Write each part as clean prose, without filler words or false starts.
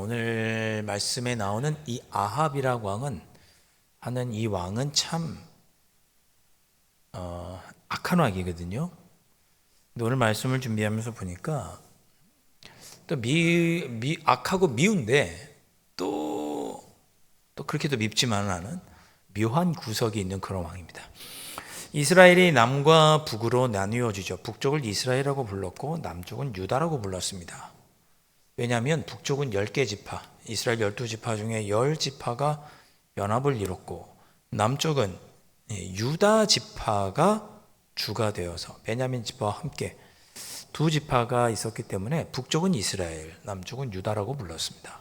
오늘 말씀에 나오는 이 아합이라고 하는 이 왕은 참 악한 왕이거든요. 근데 오늘 말씀을 준비하면서 보니까 또 악하고 미운데 또 그렇게도 밉지만은 않은 묘한 구석이 있는 그런 왕입니다. 이스라엘이 남과 북으로 나뉘어지죠. 북쪽을 이스라엘이라고 불렀고 남쪽은 유다라고 불렀습니다. 왜냐하면 북쪽은 10개 지파, 이스라엘 12지파 중에 10지파가 연합을 이뤘고 남쪽은 유다 지파가 주가 되어서 베냐민 지파와 함께 두 지파가 있었기 때문에 북쪽은 이스라엘, 남쪽은 유다라고 불렀습니다.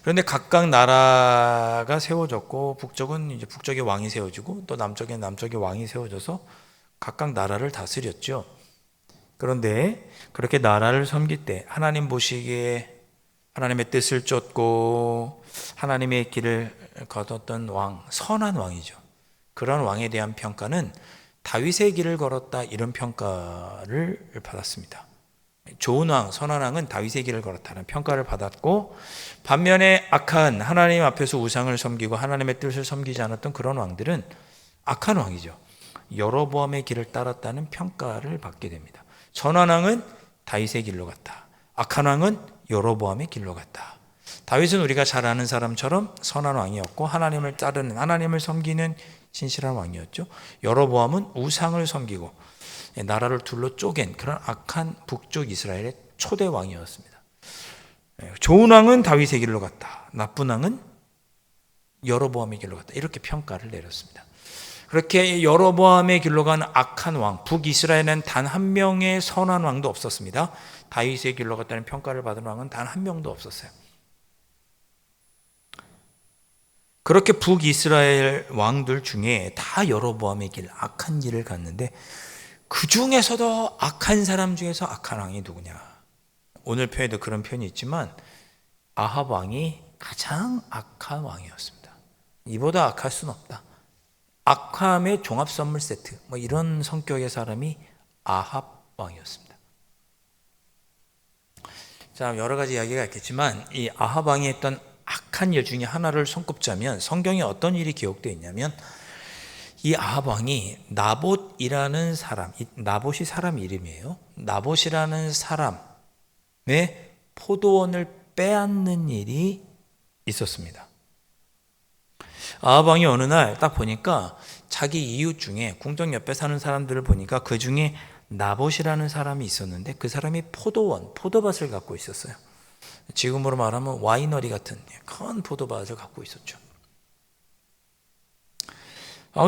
그런데 각각 나라가 세워졌고 북쪽은 이제 북쪽의 왕이 세워지고 또 남쪽의 왕이 세워져서 각각 나라를 다스렸죠. 그런데 그렇게 나라를 섬길 때 하나님 보시기에 하나님의 뜻을 쫓고 하나님의 길을 걷었던 왕, 선한 왕이죠. 그런 왕에 대한 평가는 다윗의 길을 걸었다, 이런 평가를 받았습니다. 좋은 왕, 선한 왕은 다윗의 길을 걸었다는 평가를 받았고, 반면에 악한, 하나님 앞에서 우상을 섬기고 하나님의 뜻을 섬기지 않았던 그런 왕들은 악한 왕이죠. 여로보암의 길을 따랐다는 평가를 받게 됩니다. 선한 왕은 다윗의 길로 갔다, 악한 왕은 여로보암의 길로 갔다. 다윗은 우리가 잘 아는 사람처럼 선한 왕이었고 하나님을 따르는, 하나님을 섬기는 신실한 왕이었죠. 여로보암은 우상을 섬기고 나라를 둘러 쪼갠 그런 악한 북쪽 이스라엘의 초대 왕이었습니다. 좋은 왕은 다윗의 길로 갔다, 나쁜 왕은 여로보암의 길로 갔다, 이렇게 평가를 내렸습니다. 그렇게 여로보암의 길로 간 악한 왕, 북이스라엘은 단 한 명의 선한 왕도 없었습니다. 다윗의 길로 갔다는 평가를 받은 왕은 단 한 명도 없었어요. 그렇게 북이스라엘 왕들 중에 다 여로보암의 길, 악한 길을 갔는데 그 중에서도 악한 사람 중에서 악한 왕이 누구냐? 오늘 표에도 그런 표현이 있지만 아합 왕이 가장 악한 왕이었습니다. 이보다 악할 수는 없다. 악함의 종합 선물 세트, 이런 성격의 사람이 아합 왕이었습니다. 자, 여러 가지 이야기가 있겠지만 이 아합 왕이 했던 악한 일 중에 하나를 손꼽자면 성경에 어떤 일이 기록되어 있냐면, 이 아합 왕이 나봇이라는 사람, 나봇이 사람 이름이에요. 나봇이라는 사람의 포도원을 빼앗는 일이 있었습니다. 아합 왕이 어느 날 딱 보니까 자기 이웃 중에 궁정 옆에 사는 사람들을 보니까 그 중에 나봇이라는 사람이 있었는데 그 사람이 포도밭을 갖고 있었어요. 지금으로 말하면 와이너리 같은 큰 포도밭을 갖고 있었죠.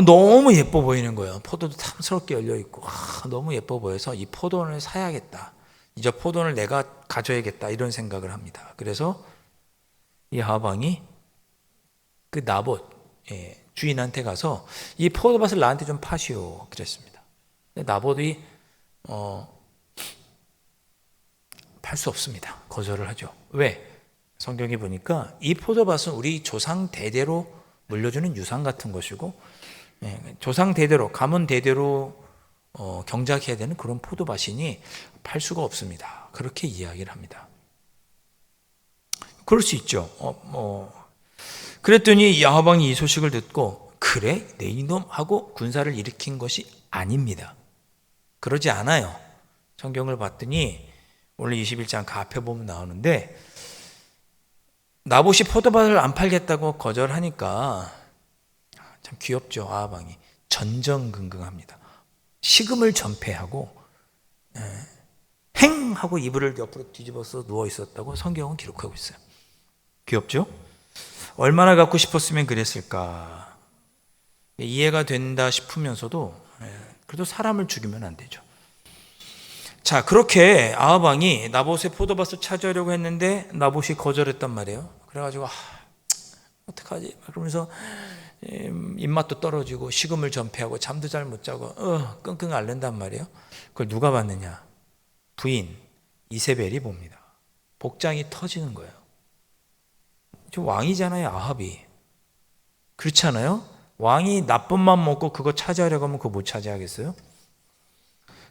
너무 예뻐 보이는 거예요. 포도도 탐스럽게 열려있고 너무 예뻐 보여서 이 포도원을 사야겠다, 이제 포도원을 내가 가져야겠다, 이런 생각을 합니다. 그래서 이 아합 왕이 그 나봇 주인한테 가서 이 포도밭을 나한테 좀 파시오 그랬습니다. 근데 나봇이 팔 수 없습니다. 거절을 하죠. 왜? 성경에 보니까 이 포도밭은 우리 조상 대대로 물려주는 유산 같은 것이고 조상 대대로, 가문 대대로 경작해야 되는 그런 포도밭이니 팔 수가 없습니다. 그렇게 이야기를 합니다. 그럴 수 있죠. 그랬더니 이 아합 왕이 이 소식을 듣고 그래? 내 이놈? 하고 군사를 일으킨 것이 아닙니다. 그러지 않아요. 성경을 봤더니 오늘 21장 그 앞에 보면 나오는데, 나봇이 포도밭을 안 팔겠다고 거절하니까 참 귀엽죠. 아합 왕이 전전긍긍합니다. 식음을 전폐하고 행 하고 이불을 옆으로 뒤집어서 누워 있었다고 성경은 기록하고 있어요. 귀엽죠? 얼마나 갖고 싶었으면 그랬을까. 이해가 된다 싶으면서도 그래도 사람을 죽이면 안 되죠. 자, 그렇게 아합 왕이 나봇의 포도밭을 차지하려고 했는데 나봇이 거절했단 말이에요. 그래가지고 어떡하지? 그러면서 입맛도 떨어지고 식음을 전폐하고 잠도 잘 못 자고 끙끙 앓는단 말이에요. 그걸 누가 봤느냐? 부인 이세벨이 봅니다. 복장이 터지는 거예요. 저 왕이잖아요, 아합이. 그렇지 않아요? 왕이 나쁜 맘 먹고 그거 차지하려고 하면 그거 못 차지하겠어요?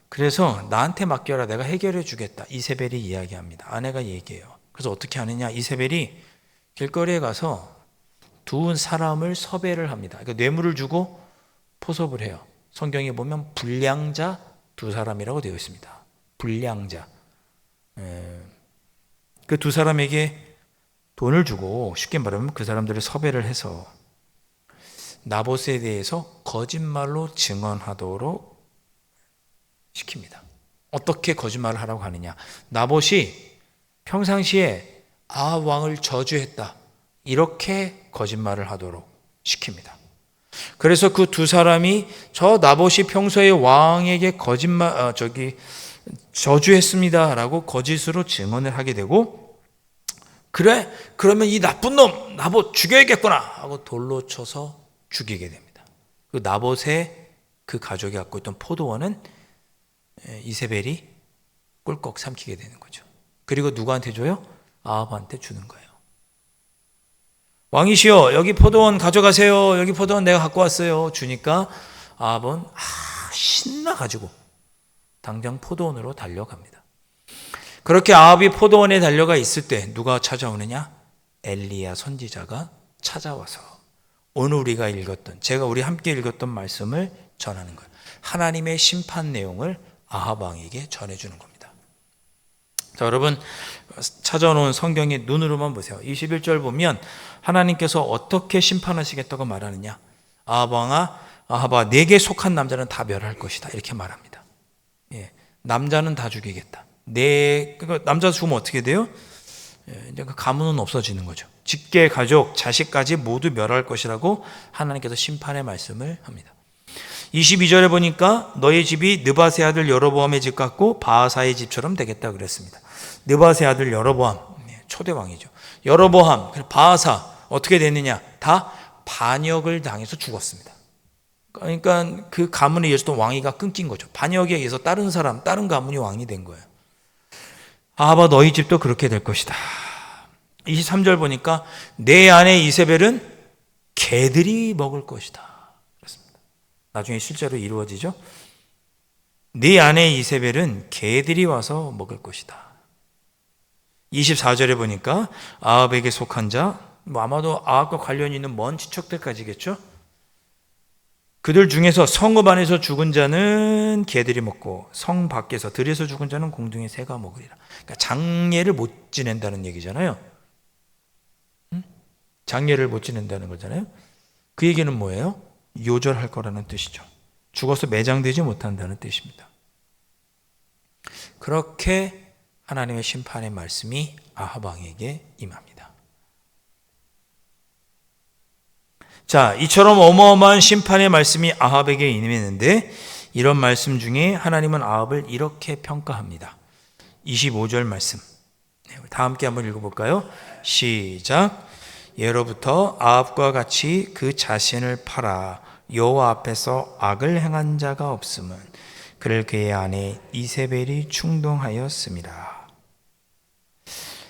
그래서 나한테 맡겨라, 내가 해결해 주겠다, 이세벨이 이야기합니다. 아내가 얘기해요. 그래서 어떻게 하느냐? 이세벨이 길거리에 가서 두 사람을 섭외를 합니다. 그러니까 뇌물을 주고 포섭을 해요. 성경에 보면 불량자 두 사람이라고 되어 있습니다. 불량자. 그 두 사람에게 돈을 주고 쉽게 말하면 그 사람들을 섭외를 해서 나봇에 대해서 거짓말로 증언하도록 시킵니다. 어떻게 거짓말을 하라고 하느냐? 나봇이 평상시에 아합 왕을 저주했다. 이렇게 거짓말을 하도록 시킵니다. 그래서 그 두 사람이 저 나봇이 평소에 왕에게 저주했습니다라고 거짓으로 증언을 하게 되고, 그래? 그러면 이 나쁜 놈 나봇 죽여야겠구나 하고 돌로 쳐서 죽이게 됩니다. 그 나봇의 그 가족이 갖고 있던 포도원은 이세벨이 꿀꺽 삼키게 되는 거죠. 그리고 누구한테 줘요? 아합한테 주는 거예요. 왕이시여, 여기 포도원 가져가세요. 여기 포도원 내가 갖고 왔어요. 주니까 아합은 신나가지고 당장 포도원으로 달려갑니다. 그렇게 아합이 포도원에 달려가 있을 때 누가 찾아오느냐? 엘리야 선지자가 찾아와서 오늘 우리가 읽었던, 우리 함께 읽었던 말씀을 전하는 거예요. 하나님의 심판 내용을 아합 왕에게 전해주는 겁니다. 자, 여러분 찾아놓은 성경의 눈으로만 보세요. 21절 보면 하나님께서 어떻게 심판하시겠다고 말하느냐? 아합아, 내게 속한 남자는 다 멸할 것이다. 이렇게 말합니다. 남자는 다 죽이겠다. 남자 죽으면 어떻게 돼요? 이제 그 가문은 없어지는 거죠. 직계, 가족, 자식까지 모두 멸할 것이라고 하나님께서 심판의 말씀을 합니다. 22절에 보니까 너희 집이 느밧의 아들 여로보암의 집 같고 바하사의 집처럼 되겠다 그랬습니다. 느밧의 아들 여로보암, 초대 왕이죠. 여로보암, 바하사 어떻게 됐느냐? 다 반역을 당해서 죽었습니다. 그러니까 그 가문에 의해서 왕위가 끊긴 거죠. 반역에 의해서 다른 가문이 왕이 된 거예요. 아합아, 너희 집도 그렇게 될 것이다. 23절 보니까 내 아내 이세벨은 개들이 먹을 것이다. 그렇습니다. 나중에 실제로 이루어지죠. 네 아내 이세벨은 개들이 와서 먹을 것이다. 24절에 보니까 아합에게 속한 자, 아마도 아합과 관련이 있는 먼 친척들까지겠죠. 그들 중에서 성읍 안에서 죽은 자는 개들이 먹고 성 밖에서 들에서 죽은 자는 공중의 새가 먹으리라. 그러니까 장례를 못 지낸다는 얘기잖아요. 장례를 못 지낸다는 거잖아요. 그 얘기는 뭐예요? 요절할 거라는 뜻이죠. 죽어서 매장되지 못한다는 뜻입니다. 그렇게 하나님의 심판의 말씀이 아합 왕에게 임합니다. 자, 이처럼 어마어마한 심판의 말씀이 아합에게 임했는데 이런 말씀 중에 하나님은 아합을 이렇게 평가합니다. 25절 말씀. 다 함께 한번 읽어볼까요? 시작. 예로부터 아합과 같이 그 자신을 팔아 여호와 앞에서 악을 행한 자가 없음은 그를 그의 아내 이세벨이 충동하였습니다.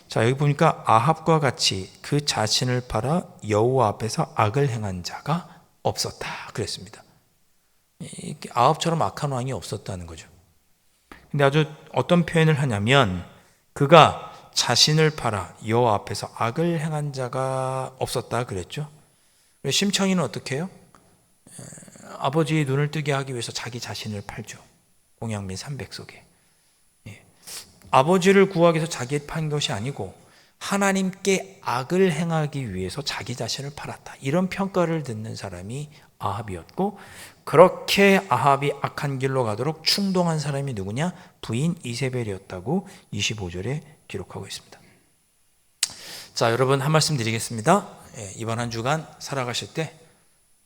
자, 여기 보니까 아합과 같이 그 자신을 팔아 여호와 앞에서 악을 행한 자가 없었다 그랬습니다. 아합처럼 악한 왕이 없었다는 거죠. 근데 아주 어떤 표현을 하냐면 그가 자신을 팔아 여호와 앞에서 악을 행한 자가 없었다 그랬죠. 심청이는 어떻게 해요? 아버지의 눈을 뜨게 하기 위해서 자기 자신을 팔죠. 공양민 300속에. 아버지를 구하기 위해서 자기 판 것이 아니고 하나님께 악을 행하기 위해서 자기 자신을 팔았다. 이런 평가를 듣는 사람이 아합이었고, 그렇게 아합이 악한 길로 가도록 충동한 사람이 누구냐? 부인 이세벨이었다고 25절에 기록하고 있습니다. 자, 여러분 한 말씀 드리겠습니다. 이번 한 주간 살아가실 때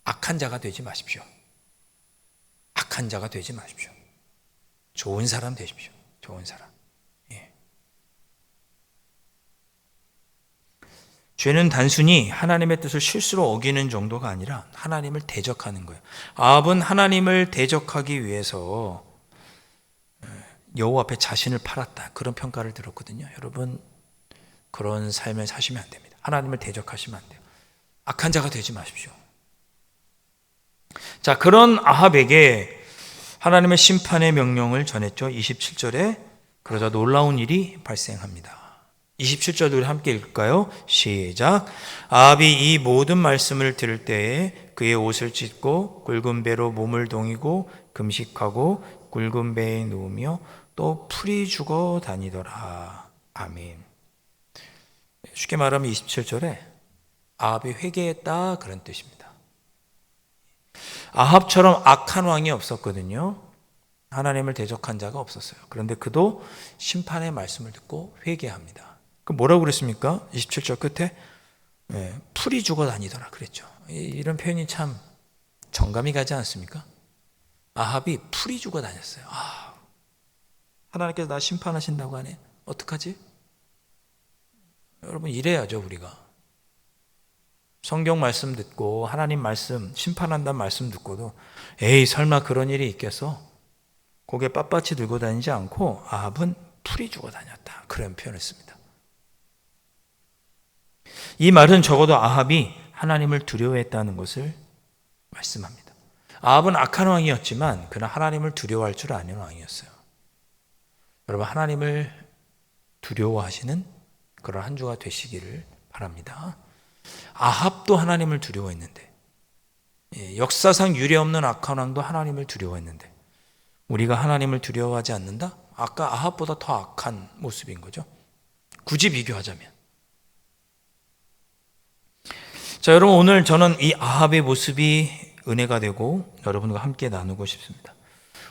악한 자가 되지 마십시오. 악한 자가 되지 마십시오. 좋은 사람 되십시오. 좋은 사람. 죄는 단순히 하나님의 뜻을 실수로 어기는 정도가 아니라 하나님을 대적하는 거예요. 아합은 하나님을 대적하기 위해서 여호와 앞에 자신을 팔았다. 그런 평가를 들었거든요. 여러분 그런 삶을 사시면 안 됩니다. 하나님을 대적하시면 안 돼요. 악한 자가 되지 마십시오. 자, 그런 아합에게 하나님의 심판의 명령을 전했죠. 27절에 그러자 놀라운 일이 발생합니다. 27절도 우리 함께 읽을까요? 시작. 아합이 이 모든 말씀을 들을 때에 그의 옷을 찢고 굵은 배로 몸을 동이고 금식하고 굵은 배에 누우며 또 풀이 죽어 다니더라. 아멘. 쉽게 말하면 27절에 아합이 회개했다 그런 뜻입니다. 아합처럼 악한 왕이 없었거든요. 하나님을 대적한 자가 없었어요. 그런데 그도 심판의 말씀을 듣고 회개합니다. 그 뭐라고 그랬습니까? 27절 끝에 풀이 죽어 다니더라 그랬죠. 이런 표현이 참 정감이 가지 않습니까? 아합이 풀이 죽어 다녔어요. 하나님께서 나 심판하신다고 하네. 어떡하지? 여러분 이래야죠 우리가. 성경 말씀 듣고 하나님 말씀 심판한다는 말씀 듣고도 에이 설마 그런 일이 있겠어? 고개 빳빳이 들고 다니지 않고 아합은 풀이 죽어 다녔다. 그런 표현을 씁니다. 이 말은 적어도 아합이 하나님을 두려워했다는 것을 말씀합니다. 아합은 악한 왕이었지만 그는 하나님을 두려워할 줄 아는 왕이었어요. 여러분 하나님을 두려워하시는 그런 한 주가 되시기를 바랍니다. 아합도 하나님을 두려워했는데 역사상 유례없는 악한 왕도 하나님을 두려워했는데 우리가 하나님을 두려워하지 않는다? 아까 아합보다 더 악한 모습인 거죠. 굳이 비교하자면. 자, 여러분 오늘 저는 이 아합의 모습이 은혜가 되고 여러분과 함께 나누고 싶습니다.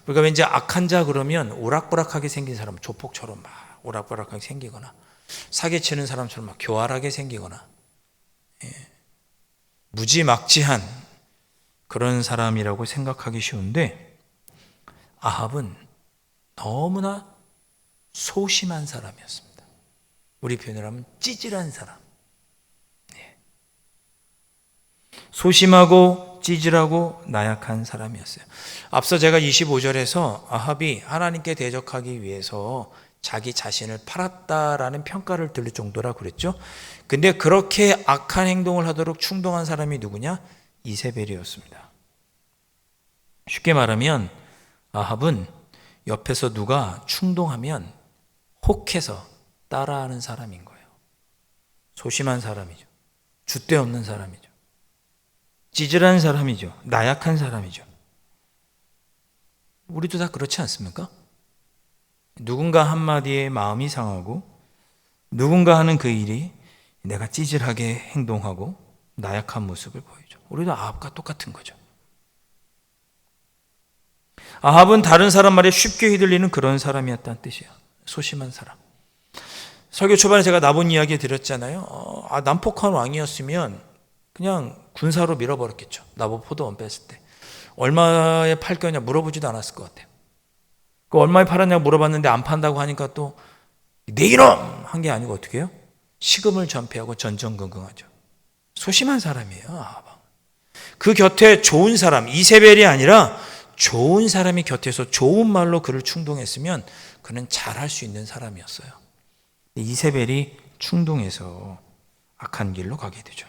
우리가 왠지 악한 자 그러면 오락부락하게 생긴 사람, 조폭처럼 막 오락부락하게 생기거나 사기치는 사람처럼 막 교활하게 생기거나 무지막지한 그런 사람이라고 생각하기 쉬운데 아합은 너무나 소심한 사람이었습니다. 우리 표현을 하면 찌질한 사람. 소심하고 찌질하고 나약한 사람이었어요. 앞서 제가 25절에서 아합이 하나님께 대적하기 위해서 자기 자신을 팔았다라는 평가를 들을 정도라 그랬죠. 근데 그렇게 악한 행동을 하도록 충동한 사람이 누구냐? 이세벨이었습니다. 쉽게 말하면 아합은 옆에서 누가 충동하면 혹해서 따라하는 사람인 거예요. 소심한 사람이죠. 줏대 없는 사람이죠. 찌질한 사람이죠. 나약한 사람이죠. 우리도 다 그렇지 않습니까? 누군가 한마디에 마음이 상하고 누군가 하는 그 일이 내가 찌질하게 행동하고 나약한 모습을 보이죠. 우리도 아합과 똑같은 거죠. 아합은 다른 사람 말에 쉽게 휘둘리는 그런 사람이었다는 뜻이에요. 소심한 사람. 설교 초반에 제가 나본 이야기 드렸잖아요. 난폭한 왕이었으면 그냥 군사로 밀어버렸겠죠. 나보 포도원 뺐을 때. 얼마에 팔 거냐 물어보지도 않았을 것 같아요. 그 얼마에 팔았냐고 물어봤는데 안 판다고 하니까 또 내 이놈! 한 게 아니고 어떻게 해요? 식음을 전폐하고 전전긍긍하죠. 소심한 사람이에요. 아합은. 그 곁에 좋은 사람, 이세벨이 아니라 좋은 사람이 곁에서 좋은 말로 그를 충동했으면 그는 잘할 수 있는 사람이었어요. 이세벨이 충동해서 악한 길로 가게 되죠.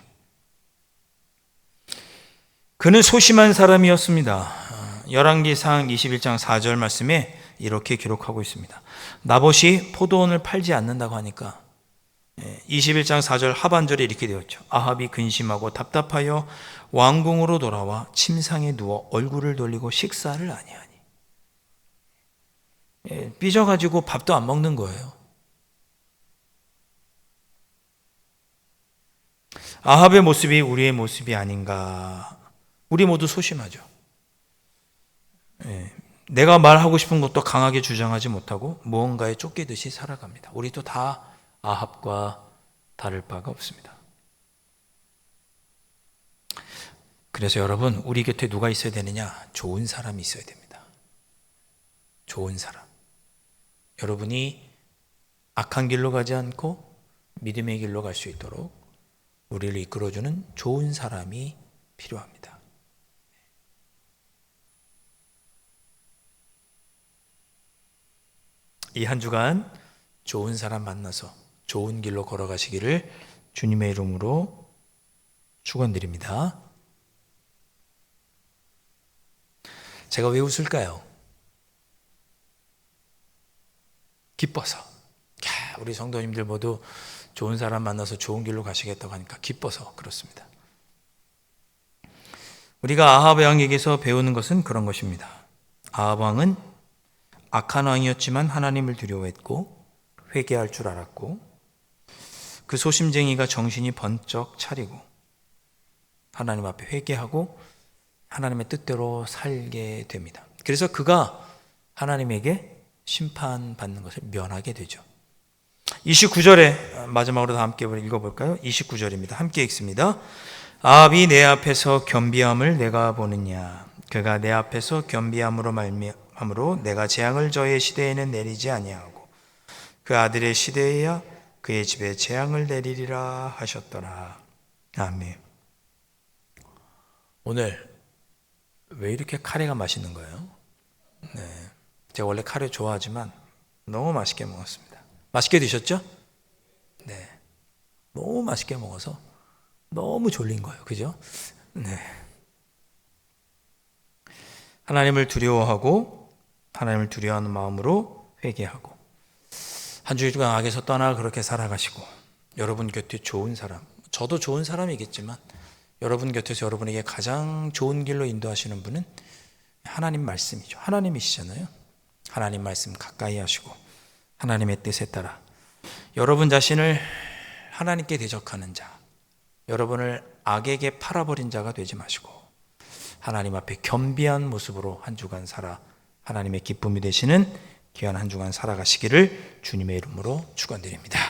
그는 소심한 사람이었습니다. 열왕기상 21장 4절 말씀에 이렇게 기록하고 있습니다. 나봇이 포도원을 팔지 않는다고 하니까 21장 4절 하반절에 이렇게 되었죠. 아합이 근심하고 답답하여 왕궁으로 돌아와 침상에 누워 얼굴을 돌리고 식사를 아니하니. 삐져가지고 밥도 안 먹는 거예요. 아합의 모습이 우리의 모습이 아닌가. 우리 모두 소심하죠. 내가 말하고 싶은 것도 강하게 주장하지 못하고 무언가에 쫓기듯이 살아갑니다. 우리도 다 아합과 다를 바가 없습니다. 그래서 여러분, 우리 곁에 누가 있어야 되느냐? 좋은 사람이 있어야 됩니다. 좋은 사람. 여러분이 악한 길로 가지 않고 믿음의 길로 갈 수 있도록 우리를 이끌어주는 좋은 사람이 필요합니다. 이 한 주간 좋은 사람 만나서 좋은 길로 걸어가시기를 주님의 이름으로 축원드립니다. 제가 왜 웃을까요? 기뻐서. 우리 성도님들 모두 좋은 사람 만나서 좋은 길로 가시겠다고 하니까 기뻐서 그렇습니다. 우리가 아합 왕에게서 배우는 것은 그런 것입니다. 아합 왕은 악한 왕이었지만 하나님을 두려워했고 회개할 줄 알았고, 그 소심쟁이가 정신이 번쩍 차리고 하나님 앞에 회개하고 하나님의 뜻대로 살게 됩니다. 그래서 그가 하나님에게 심판받는 것을 면하게 되죠. 29절에 마지막으로 다 함께 읽어볼까요? 29절입니다. 함께 읽습니다. 아합이 내 앞에서 겸비함을 내가 보느냐? 그가 내 앞에서 겸비함으로 말미암으로 내가 재앙을 저의 시대에는 내리지 아니하고 그 아들의 시대에야 그의 집에 재앙을 내리리라 하셨더라. 아멘. 오늘 왜 이렇게 카레가 맛있는 거예요? 네, 제가 원래 카레 좋아하지만 너무 맛있게 먹었습니다. 맛있게 드셨죠? 네, 너무 맛있게 먹어서 너무 졸린 거예요. 그죠? 네. 하나님을 두려워하고 하나님을 두려워하는 마음으로 회개하고 한 주간 악에서 떠나 그렇게 살아가시고, 여러분 곁에 좋은 사람, 저도 좋은 사람이겠지만 여러분 곁에서 여러분에게 가장 좋은 길로 인도하시는 분은 하나님 말씀이죠. 하나님이시잖아요. 하나님 말씀 가까이 하시고 하나님의 뜻에 따라 여러분 자신을 하나님께 대적하는 자, 여러분을 악에게 팔아버린 자가 되지 마시고 하나님 앞에 겸비한 모습으로 한 주간 살아 하나님의 기쁨이 되시는 귀한 한 주간 살아가시기를 주님의 이름으로 축원드립니다.